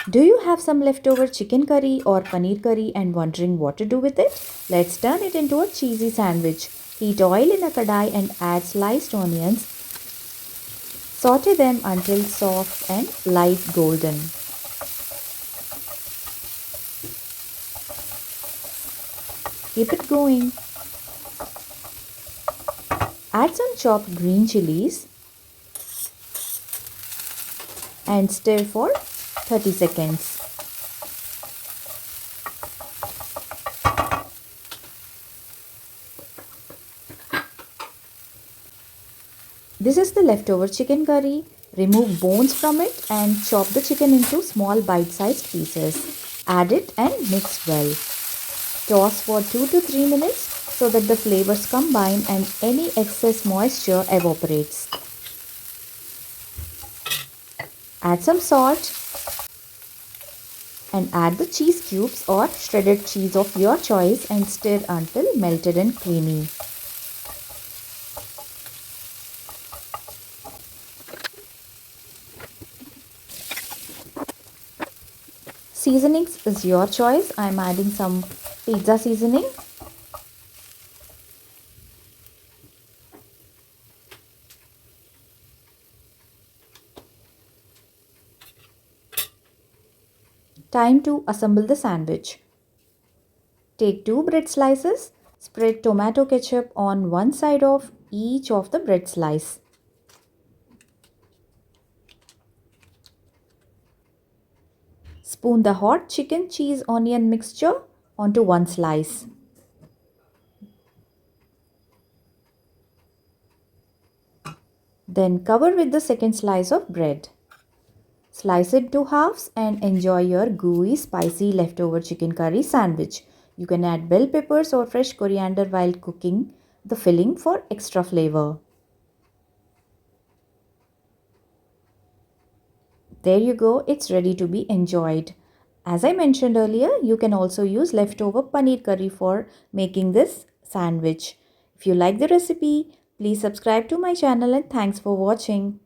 Do you have some leftover chicken curry or paneer curry and wondering what to do with it? Let's turn it into a cheesy sandwich. Heat oil in a kadai and add sliced onions. Saute them until soft and light golden. Keep it going. Add some chopped green chillies and stir for 30 seconds. This is the leftover chicken curry. Remove bones from it and chop the chicken into small bite-sized pieces. Add it and mix well. Toss for 2 to 3 minutes so that the flavors combine and any excess moisture evaporates. Add some salt and add the cheese cubes or shredded cheese of your choice and stir until melted and creamy. Seasonings is your choice. I am adding some pizza seasoning. Time to assemble the sandwich. Take 2 bread slices. Spread tomato ketchup on one side of each of the bread slice. Spoon the hot chicken cheese onion mixture onto one slice. Then cover with the second slice of bread. Slice it to halves and enjoy your gooey, spicy leftover chicken curry sandwich. You can add bell peppers or fresh coriander while cooking the filling for extra flavor. There you go, it's ready to be enjoyed. As I mentioned earlier, you can also use leftover paneer curry for making this sandwich. If you like the recipe, please subscribe to my channel and thanks for watching.